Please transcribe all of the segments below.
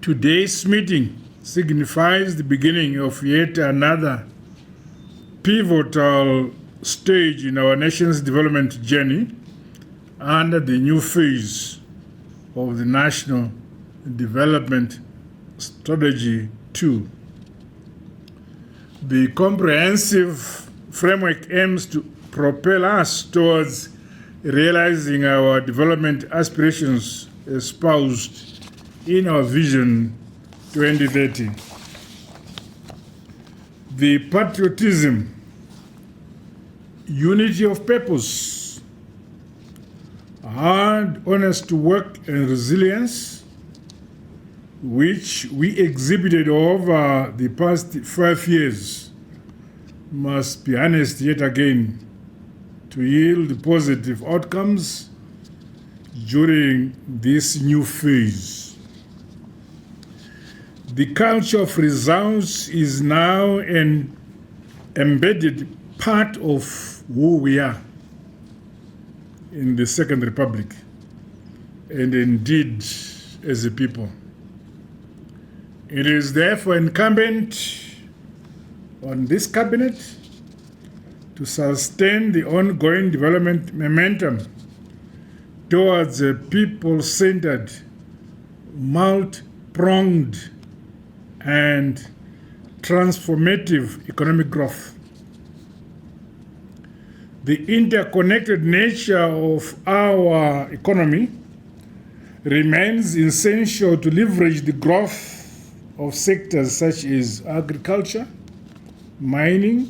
Today's meeting signifies the beginning of yet another pivotal stage in our nation's development journey under the new phase of the National Development Strategy 2. The comprehensive framework aims to propel us towards realizing our development aspirations espoused in our Vision 2030. The patriotism, unity of purpose, hard, honest work, and resilience, which we exhibited over the past 5 years, must be harnessed yet again to yield positive outcomes during this new phase. The culture of results is now an embedded part of who we are in the Second Republic, and indeed as a people. It is therefore incumbent on this cabinet to sustain the ongoing development momentum towards a people-centered, multi-pronged, and transformative economic growth. The interconnected nature of our economy remains essential to leverage the growth of sectors such as agriculture, mining,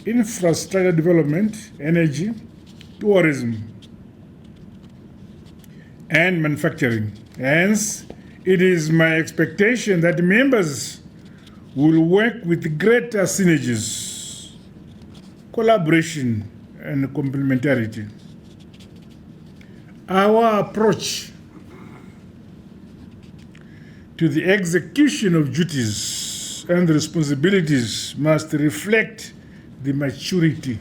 infrastructure development, energy, tourism, and manufacturing. Hence, it is my expectation that members will work with greater synergies, collaboration, and complementarity. Our approach to the execution of duties and responsibilities must reflect the maturity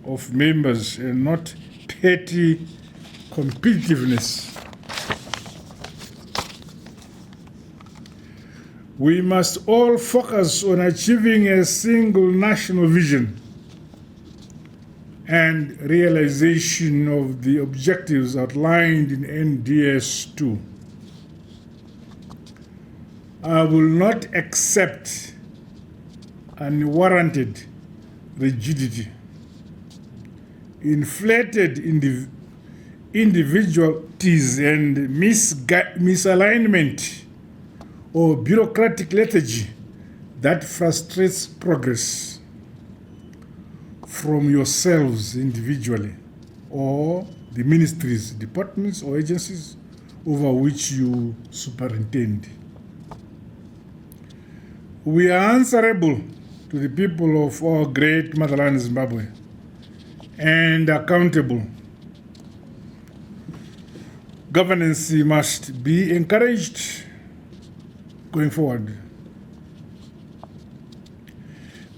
of members and not petty competitiveness. We must all focus on achieving a single national vision and realization of the objectives outlined in NDS 2. I will not accept unwarranted rigidity, inflated individualities, and misalignment or bureaucratic lethargy that frustrates progress from yourselves individually or the ministries, departments, or agencies over which you superintend. We are answerable to the people of our great motherland, Zimbabwe, and accountable. Governance must be encouraged going forward.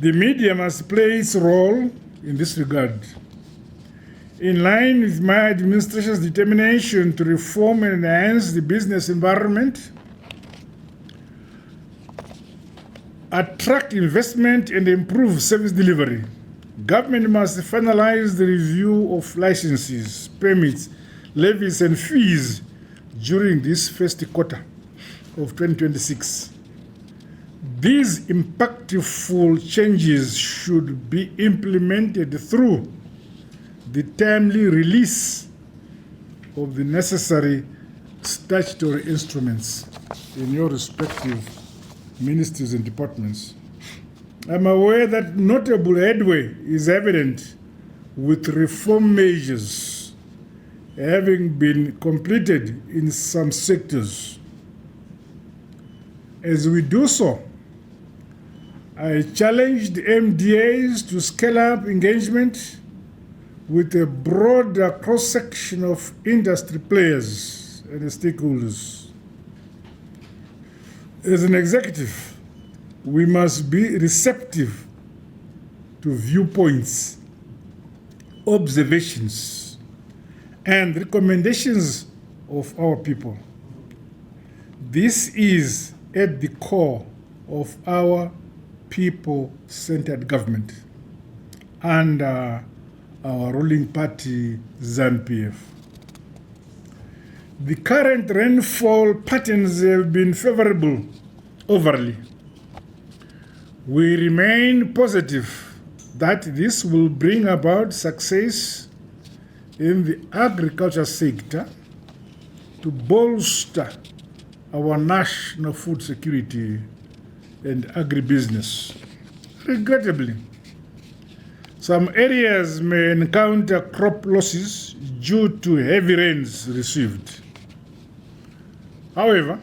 The media must play its role in this regard. In line with my administration's determination to reform and enhance the business environment, attract investment, and improve service delivery, government must finalize the review of licenses, permits, levies, and fees during this first quarter of 2026. These impactful changes should be implemented through the timely release of the necessary statutory instruments in your respective ministries and departments. I'm aware that notable headway is evident with reform measures having been completed in some sectors. As we do so, I challenged MDAs to scale up engagement with a broader cross-section of industry players and stakeholders. As an executive, we must be receptive to viewpoints, observations, and recommendations of our people. This is at the core of our people-centered government and our ruling party, ZANU-PF. The current rainfall patterns have been favorable overly. We remain positive that this will bring about success in the agriculture sector to bolster our national food security and agribusiness. Regrettably, some areas may encounter crop losses due to heavy rains received. However,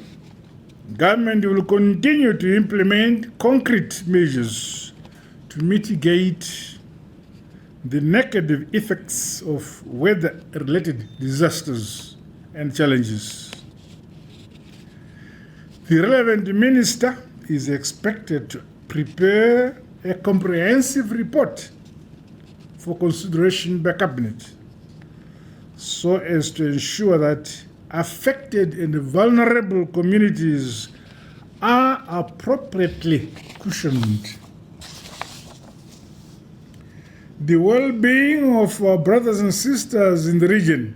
government will continue to implement concrete measures to mitigate the negative effects of weather-related disasters and challenges. The relevant minister is expected to prepare a comprehensive report for consideration by Cabinet so as to ensure that affected and vulnerable communities are appropriately cushioned. The well-being of our brothers and sisters in the region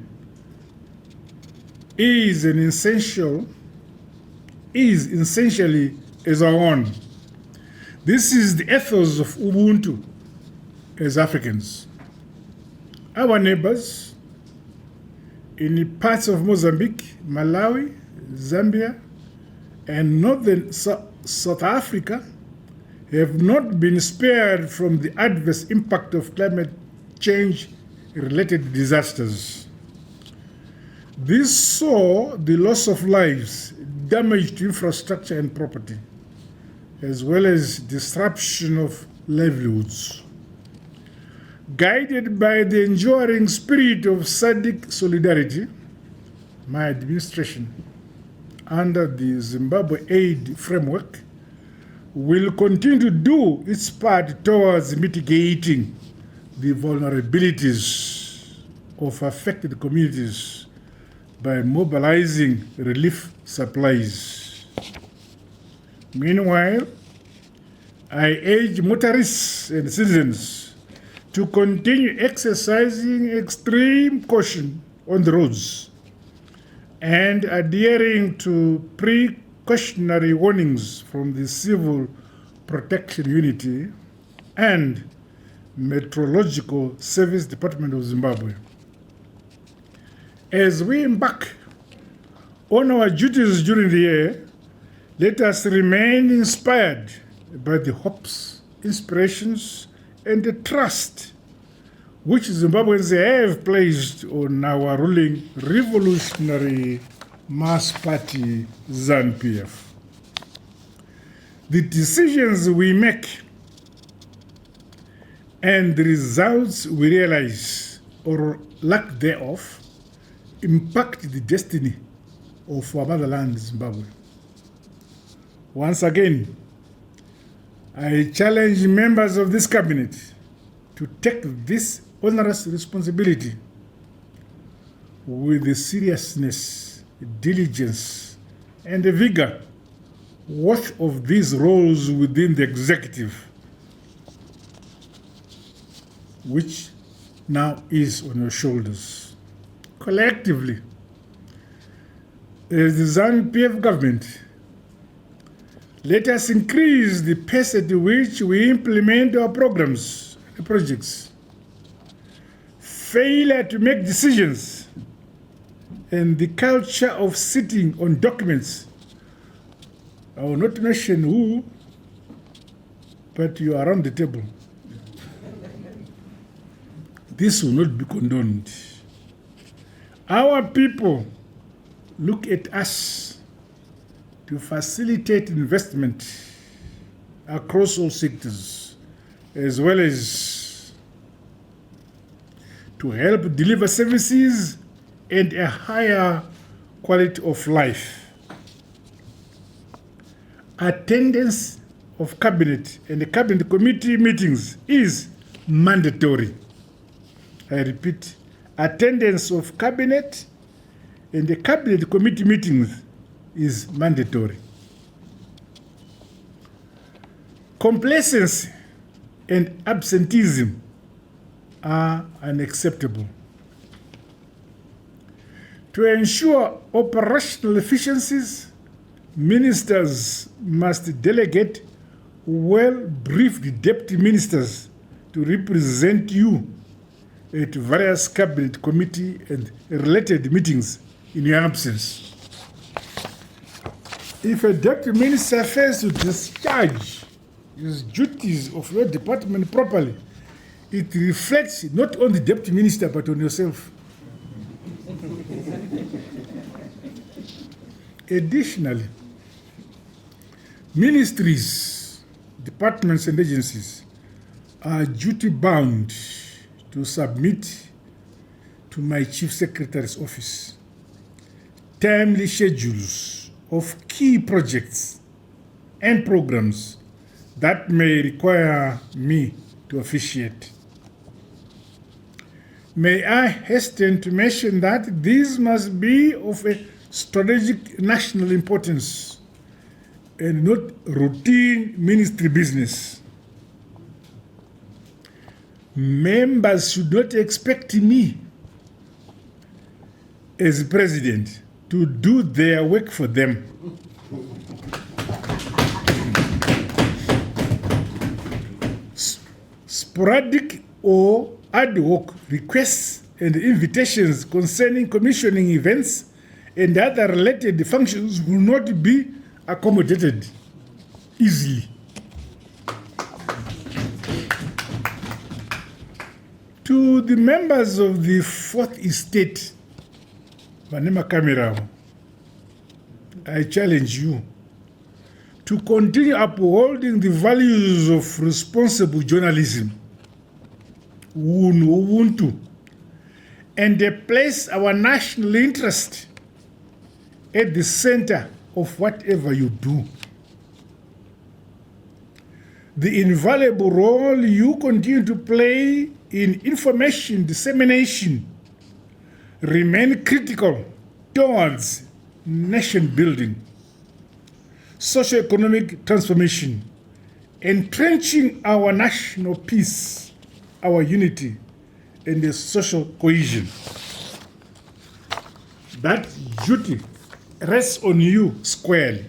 is essentially as our own. This is the ethos of Ubuntu as Africans. Our neighbors in parts of Mozambique, Malawi, Zambia, and northern South Africa have not been spared from the adverse impact of climate change-related disasters. This saw the loss of lives, damage to infrastructure and property, as well as disruption of livelihoods. Guided by the enduring spirit of SADC solidarity, my administration, under the Zimbabwe Aid Framework, will continue to do its part towards mitigating the vulnerabilities of affected communities by mobilizing relief supplies. Meanwhile, I urge motorists and citizens to continue exercising extreme caution on the roads and adhering to precautionary warnings from the Civil Protection Unity and Meteorological Service Department of Zimbabwe. As we embark on our duties during the year, let us remain inspired by the hopes, inspirations, and the trust which Zimbabweans have placed on our ruling revolutionary mass party, ZANU-PF. The decisions we make and the results we realize, or lack thereof, impact the destiny of our motherland, Zimbabwe. Once again, I challenge members of this cabinet to take this onerous responsibility with the seriousness, diligence, and the vigor worth of these roles within the executive, which now is on your shoulders. Collectively, as the ZANU-PF government, let us increase the pace at which we implement our programs and projects. Failure to make decisions and the culture of sitting on documents, I will not mention who, but you are around the table. This will not be condoned. Our people look at us to facilitate investment across all sectors, as well as to help deliver services and a higher quality of life. Attendance of cabinet and the cabinet committee meetings is mandatory. I repeat, attendance of cabinet and the cabinet committee meetings is mandatory. Complacency and absenteeism are unacceptable. To ensure operational efficiencies, ministers must delegate well-briefed deputy ministers to represent you at various cabinet committee and related meetings in your absence. If a deputy minister fails to discharge his duties of your department properly, it reflects not on the deputy minister but on yourself. Additionally, ministries, departments, and agencies are duty-bound to submit to my Chief Secretary's office timely schedules of key projects and programs that may require me to officiate. May I hasten to mention that these must be of a strategic national importance and not routine ministry business. Members should not expect me, as president, to do their work for them. Sporadic or ad hoc requests and invitations concerning commissioning events and other related functions will not be accommodated easily. To the members of the Fourth Estate, Manema Kamera, I challenge you to continue upholding the values of responsible journalism, Ubuntu, and place our national interest at the center of whatever you do. The invaluable role you continue to play in information dissemination remain critical towards nation building, socio-economic transformation, entrenching our national peace, our unity, and the social cohesion. That duty rests on you squarely.